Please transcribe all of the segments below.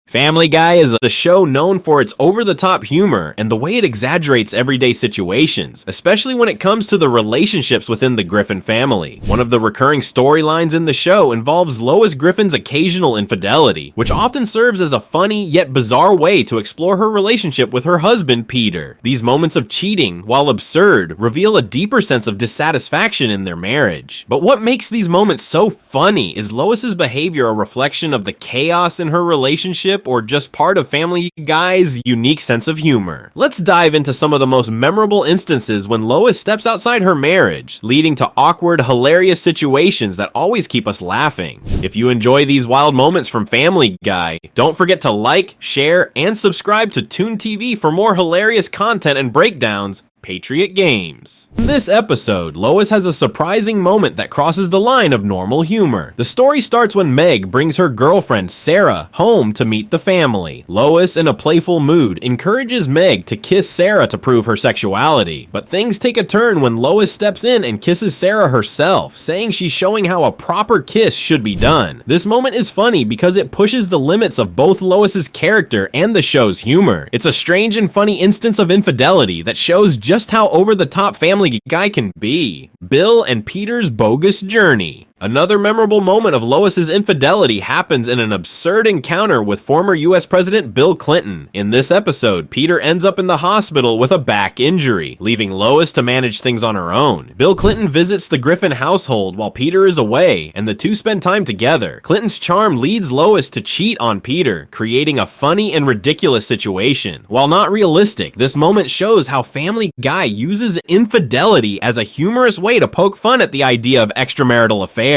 Family Guy is a show known for its over-the-top humor and the way it exaggerates everyday situations, especially when it comes to the relationships within the Griffin family. One of the recurring storylines in the show involves Lois Griffin's occasional infidelity, which often serves as a funny yet bizarre way to explore her relationship with her husband, Peter. These moments of cheating, while absurd, reveal a deeper sense of dissatisfaction in their marriage. But what makes these moments so funny is Lois's behavior a reflection of the chaos in her relationship or just part of Family Guy's unique sense of humor. Let's dive into some of the most memorable instances when Lois steps outside her marriage, leading to awkward, hilarious situations that always keep us laughing. If you enjoy these wild moments from Family Guy, don't forget to like, share, and subscribe to Toon TV for more hilarious content and breakdowns. Patriot Games. In this episode, Lois has a surprising moment that crosses the line of normal humor. The story starts when Meg brings her girlfriend, Sarah, home to meet the family. Lois, in a playful mood, encourages Meg to kiss Sarah to prove her sexuality. But things take a turn when Lois steps in and kisses Sarah herself, saying she's showing how a proper kiss should be done. This moment is funny because it pushes the limits of both Lois's character and the show's humor. It's a strange and funny instance of infidelity that shows just how over-the-top Family Guy can be. Bill and Peter's bogus journey. Another memorable moment of Lois's infidelity happens in an absurd encounter with former US President Bill Clinton. In this episode, Peter ends up in the hospital with a back injury, leaving Lois to manage things on her own. Bill Clinton visits the Griffin household while Peter is away, and the two spend time together. Clinton's charm leads Lois to cheat on Peter, creating a funny and ridiculous situation. While not realistic, this moment shows how Family Guy uses infidelity as a humorous way to poke fun at the idea of extramarital affairs.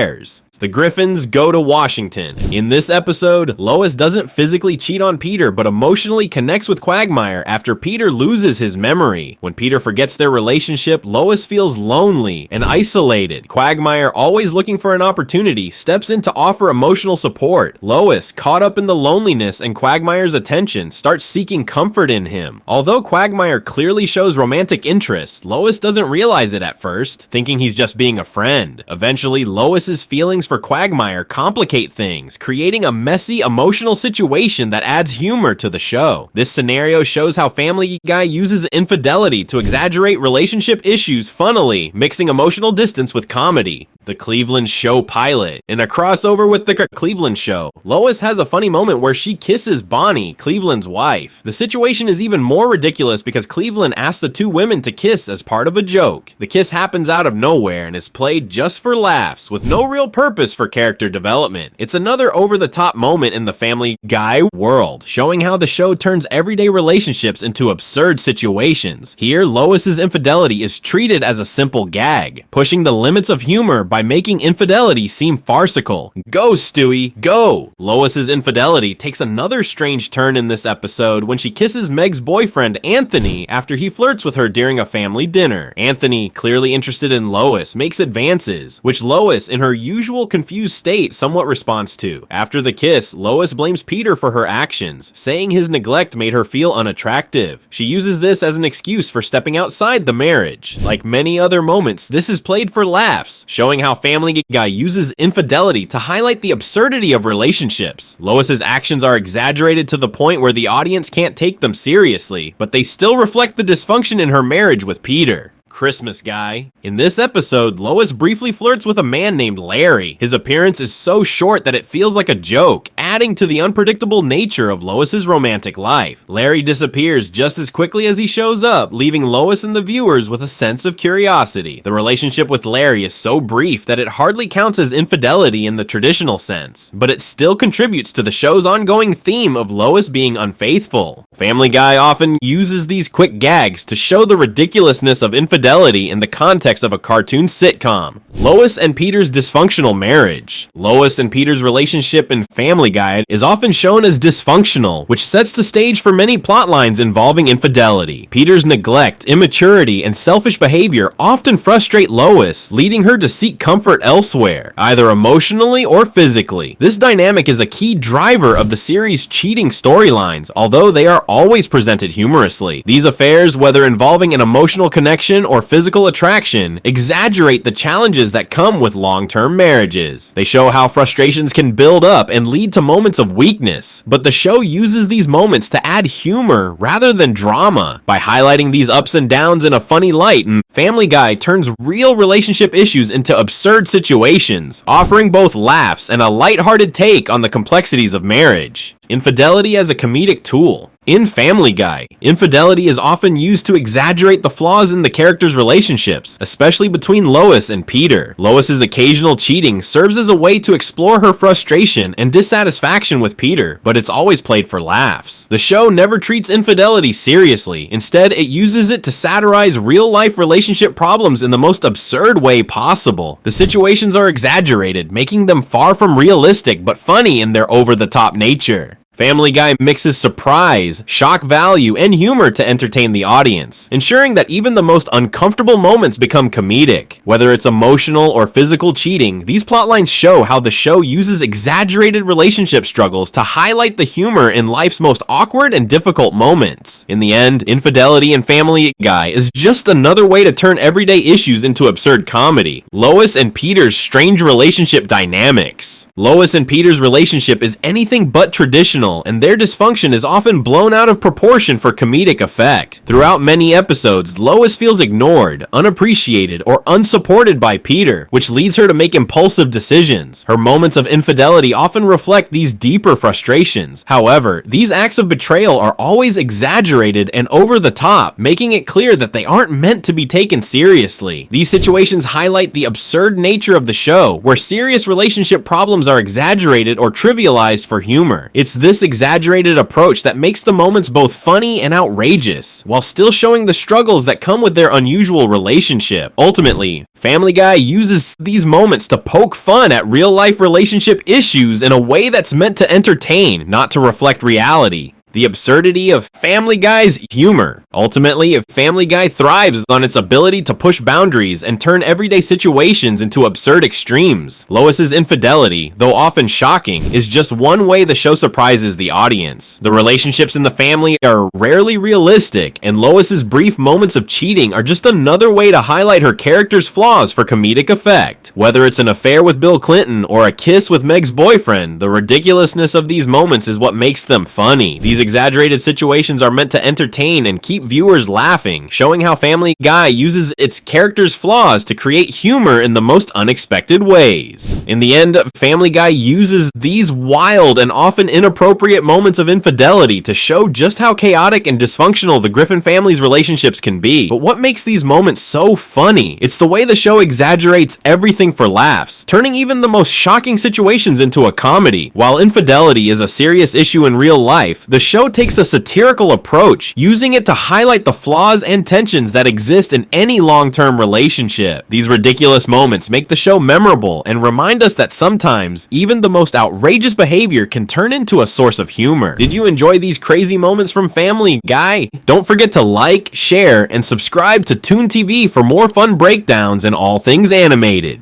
The Griffins go to Washington. In this episode, Lois doesn't physically cheat on Peter, but emotionally connects with Quagmire after Peter loses his memory. When Peter forgets their relationship, Lois feels lonely and isolated. Quagmire, always looking for an opportunity, steps in to offer emotional support. Lois, caught up in the loneliness and Quagmire's attention, starts seeking comfort in him. Although Quagmire clearly shows romantic interest, Lois doesn't realize it at first, thinking he's just being a friend. Eventually, Lois's feelings for Quagmire complicate things, creating a messy, emotional situation that adds humor to the show. This scenario shows how Family Guy uses infidelity to exaggerate relationship issues funnily, mixing emotional distance with comedy. The Cleveland Show pilot. In a crossover with the Cleveland Show, Lois has a funny moment where she kisses Bonnie, Cleveland's wife. The situation is even more ridiculous because Cleveland asks the two women to kiss as part of a joke. The kiss happens out of nowhere and is played just for laughs, with no real purpose for character development. It's another over-the-top moment in the Family Guy world, showing how the show turns everyday relationships into absurd situations. Here, Lois's infidelity is treated as a simple gag, pushing the limits of humor by making infidelity seem farcical. Go, Stewie, go! Lois's infidelity takes another strange turn in this episode when she kisses Meg's boyfriend, Anthony, after he flirts with her during a family dinner. Anthony, clearly interested in Lois, makes advances, which Lois, in her usual confused state, somewhat responds to. After the kiss, Lois blames Peter for her actions, saying his neglect made her feel unattractive. She uses this as an excuse for stepping outside the marriage. Like many other moments, this is played for laughs, showing how Family Guy uses infidelity to highlight the absurdity of relationships. Lois's actions are exaggerated to the point where the audience can't take them seriously, but they still reflect the dysfunction in her marriage with Peter. Christmas Guy. In this episode, Lois briefly flirts with a man named Larry. His appearance is so short that it feels like a joke, adding to the unpredictable nature of Lois's romantic life. Larry disappears just as quickly as he shows up, leaving Lois and the viewers with a sense of curiosity. The relationship with Larry is so brief that it hardly counts as infidelity in the traditional sense, but it still contributes to the show's ongoing theme of Lois being unfaithful. Family Guy often uses these quick gags to show the ridiculousness of infidelity in the context of a cartoon sitcom. Lois and Peter's dysfunctional marriage. Lois and Peter's relationship in Family Guy is often shown as dysfunctional, which sets the stage for many plot lines involving infidelity. Peter's neglect, immaturity, and selfish behavior often frustrate Lois, leading her to seek comfort elsewhere, either emotionally or physically. This dynamic is a key driver of the series' cheating storylines, although they are always presented humorously. These affairs, whether involving an emotional connection or physical attraction exaggerate the challenges that come with long-term marriages. They show how frustrations can build up and lead to moments of weakness, but the show uses these moments to add humor rather than drama. By highlighting these ups and downs in a funny light, and Family Guy turns real relationship issues into absurd situations, offering both laughs and a lighthearted take on the complexities of marriage. Infidelity as a comedic tool. In Family Guy, infidelity is often used to exaggerate the flaws in the characters' relationships, especially between Lois and Peter. Lois's occasional cheating serves as a way to explore her frustration and dissatisfaction with Peter, but it's always played for laughs. The show never treats infidelity seriously. Instead, it uses it to satirize real-life relationship problems in the most absurd way possible. The situations are exaggerated, making them far from realistic but funny in their over-the-top nature. Family Guy mixes surprise, shock value, and humor to entertain the audience, ensuring that even the most uncomfortable moments become comedic. Whether it's emotional or physical cheating, these plotlines show how the show uses exaggerated relationship struggles to highlight the humor in life's most awkward and difficult moments. In the end, infidelity in Family Guy is just another way to turn everyday issues into absurd comedy. Lois and Peter's strange relationship dynamics. Lois and Peter's relationship is anything but traditional, and their dysfunction is often blown out of proportion for comedic effect. Throughout many episodes, Lois feels ignored, unappreciated, or unsupported by Peter, which leads her to make impulsive decisions. Her moments of infidelity often reflect these deeper frustrations. However, these acts of betrayal are always exaggerated and over the top, making it clear that they aren't meant to be taken seriously. These situations highlight the absurd nature of the show, where serious relationship problems are exaggerated or trivialized for humor. It's this exaggerated approach that makes the moments both funny and outrageous, while still showing the struggles that come with their unusual relationship. Ultimately, Family Guy uses these moments to poke fun at real-life relationship issues in a way that's meant to entertain, not to reflect reality. The absurdity of Family Guy's humor. Ultimately, Family Guy thrives on its ability to push boundaries and turn everyday situations into absurd extremes. Lois's infidelity, though often shocking, is just one way the show surprises the audience. The relationships in the family are rarely realistic, and Lois's brief moments of cheating are just another way to highlight her character's flaws for comedic effect. Whether it's an affair with Bill Clinton or a kiss with Meg's boyfriend, the ridiculousness of these moments is what makes them funny. These exaggerated situations are meant to entertain and keep viewers laughing, showing how Family Guy uses its characters' flaws to create humor in the most unexpected ways. In the end, Family Guy uses these wild and often inappropriate moments of infidelity to show just how chaotic and dysfunctional the Griffin family's relationships can be. But what makes these moments so funny? It's the way the show exaggerates everything for laughs, turning even the most shocking situations into a comedy. While infidelity is a serious issue in real life, the show takes a satirical approach, using it to highlight the flaws and tensions that exist in any long-term relationship. These ridiculous moments make the show memorable and remind us that sometimes even the most outrageous behavior can turn into a source of humor. Did you enjoy these crazy moments from Family Guy? Don't forget to like, share, and subscribe to Toon TV for more fun breakdowns and all things animated.